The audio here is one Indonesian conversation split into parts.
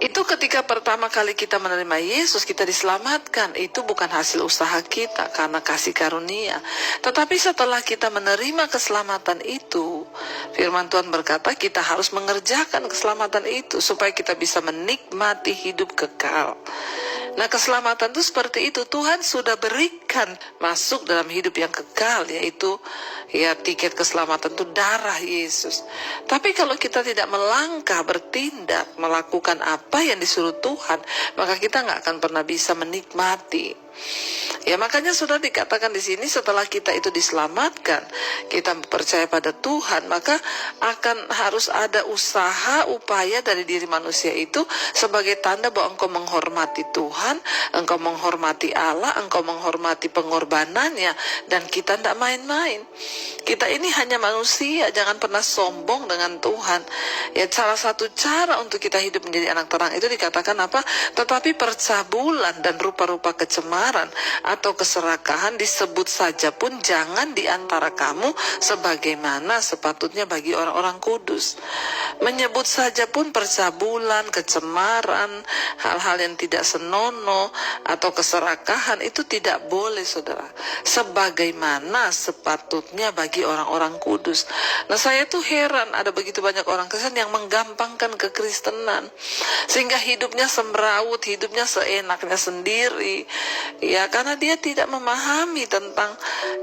Itu ketika pertama kali kita menerima Yesus, kita diselamatkan. Itu bukan hasil usaha kita karena kasih karunia. Tetapi setelah kita menerima keselamatan itu, firman Tuhan berkata kita harus mengerjakan keselamatan itu supaya kita bisa menikmati hidup kekal. Nah, keselamatan itu seperti itu. Tuhan sudah berikan masuk dalam hidup yang kekal, yaitu ya tiket keselamatan itu darah Yesus. Tapi kalau kita tidak melangkah, bertindak, melakukan apa yang disuruh Tuhan, maka kita nggak akan pernah bisa menikmati. Ya, makanya sudah dikatakan di sini, setelah kita itu diselamatkan, kita percaya pada Tuhan, maka akan harus ada usaha, upaya dari diri manusia itu sebagai tanda bahwa engkau menghormati Tuhan, engkau menghormati Allah, engkau menghormati pengorbanannya, dan kita tidak main-main. Kita ini hanya manusia, jangan pernah sombong dengan Tuhan. Ya, salah satu cara untuk kita hidup menjadi anak terang itu dikatakan apa? Tetapi percabulan dan rupa-rupa kecemaran atau keserakahan disebut saja pun jangan di antara kamu sebagaimana sepatutnya bagi orang-orang kudus. Menyebut saja pun percabulan, kecemaran, hal-hal yang tidak senonoh atau keserakahan itu tidak boleh, saudara. Sebagaimana sepatutnya bagi orang-orang kudus. Nah, saya tuh heran ada begitu banyak orang Kristen yang menggampangkan kekristenan sehingga hidupnya semrawut, hidupnya seenaknya sendiri. Ya, karena dia tidak memahami tentang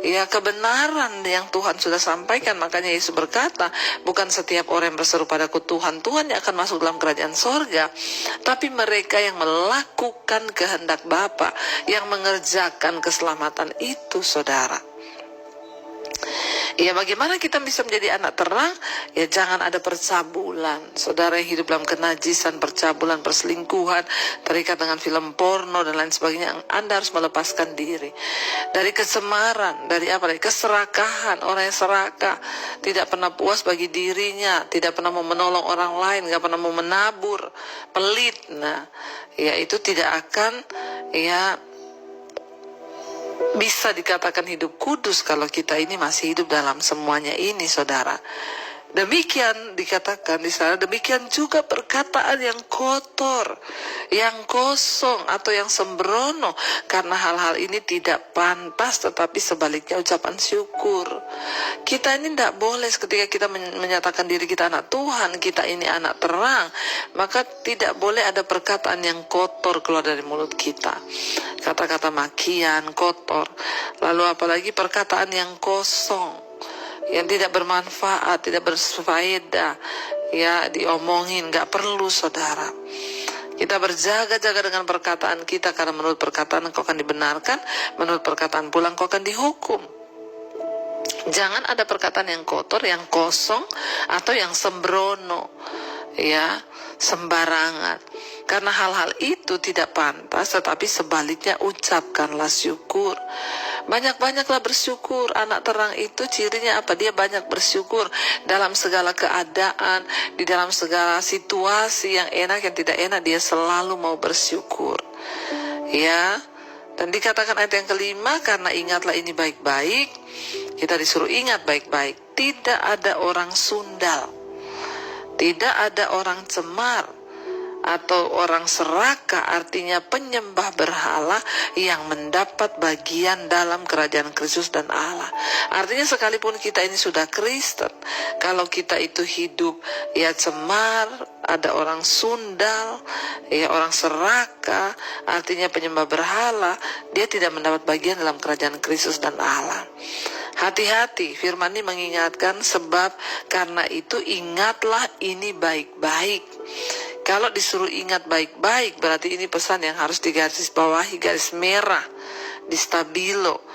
ya kebenaran yang Tuhan sudah sampaikan. Makanya Yesus berkata, bukan setiap orang yang berseru padaku Tuhan, Tuhan yang akan masuk dalam kerajaan sorga, tapi mereka yang melakukan kehendak Bapa, yang mengerjakan keselamatan itu, saudara. Ya, bagaimana kita bisa menjadi anak terang? Ya, jangan ada percabulan. Saudara yang hidup dalam kenajisan, percabulan, perselingkuhan, terikat dengan film porno dan lain sebagainya, Anda harus melepaskan diri dari kecemaran, dari apa? Dari keserakahan. Orang yang serakah, tidak pernah puas bagi dirinya, tidak pernah mau menolong orang lain, nggak pernah mau menabur, pelit. Nah, ya itu tidak akan ya bisa dikatakan hidup kudus kalau kita ini masih hidup dalam semuanya ini, saudara. Demikian dikatakan di sana, demikian juga perkataan yang kotor, yang kosong atau yang sembrono, karena hal-hal ini tidak pantas, tetapi sebaliknya ucapan syukur. Kita ini tidak boleh ketika kita menyatakan diri kita anak Tuhan, kita ini anak terang, maka tidak boleh ada perkataan yang kotor keluar dari mulut kita. Kata-kata makian, kotor, lalu apalagi perkataan yang kosong, yang tidak bermanfaat, tidak berfaedah, ya diomongin, gak perlu, saudara. Kita berjaga-jaga dengan perkataan kita, karena menurut perkataan engkau akan dibenarkan, menurut perkataan pula engkau akan dihukum. Jangan ada perkataan yang kotor, yang kosong, atau yang sembrono, ya, sembarangan. Karena hal-hal itu tidak pantas, tetapi sebaliknya ucapkanlah syukur. Banyak-banyaklah bersyukur. Anak terang itu cirinya apa? Dia banyak bersyukur dalam segala keadaan, di dalam segala situasi yang enak, yang tidak enak, dia selalu mau bersyukur. Ya, dan dikatakan ayat yang kelima, karena ingatlah ini baik-baik. Kita disuruh ingat baik-baik. Tidak ada orang sundal, tidak ada orang cemar, atau orang serakah, artinya penyembah berhala, yang mendapat bagian dalam kerajaan Kristus dan Allah. Artinya sekalipun kita ini sudah Kristen, kalau kita itu hidup ya cemar, ada orang sundal, ya orang serakah, artinya penyembah berhala, dia tidak mendapat bagian dalam kerajaan Kristus dan Allah. Hati-hati, firman ini mengingatkan, sebab karena itu ingatlah ini baik-baik. Kalau disuruh ingat baik-baik, berarti ini pesan yang harus digaris bawahi, garis merah, di stabilo.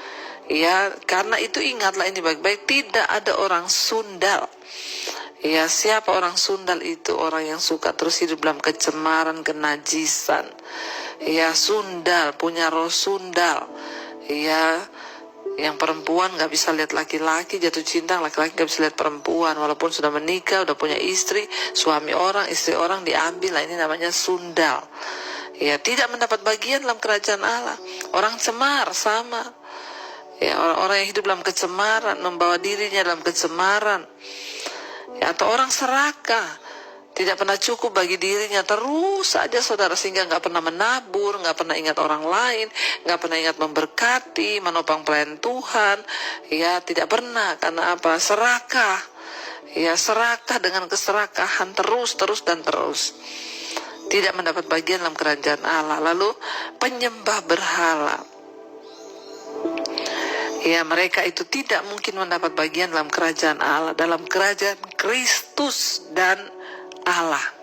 Ya, karena itu ingatlah ini baik-baik, tidak ada orang sundal. Ya, siapa orang sundal itu? Orang yang suka terus hidup dalam kecemaran, kenajisan. Ya, sundal, punya roh sundal. Ya, yang perempuan gak bisa lihat laki-laki, jatuh cinta, laki-laki gak bisa lihat perempuan, walaupun sudah menikah, udah punya istri, suami orang, istri orang diambil. Lah, ini namanya sundal. Ya, tidak mendapat bagian dalam kerajaan Allah. Orang cemar sama. Ya, orang-orang yang hidup dalam kecemaran, membawa dirinya dalam kecemaran. Ya, atau orang serakah. Tidak pernah cukup bagi dirinya, terus saja saudara, sehingga nggak pernah menabur, nggak pernah ingat orang lain, nggak pernah ingat memberkati, menopang pelayan Tuhan. Ya, tidak pernah. Karena apa? Serakah. Ya, serakah dengan keserakahan terus dan terus. Tidak mendapat bagian dalam kerajaan Allah. Lalu penyembah berhala. Ya, mereka itu tidak mungkin mendapat bagian dalam kerajaan Allah, dalam kerajaan Kristus dan Allah.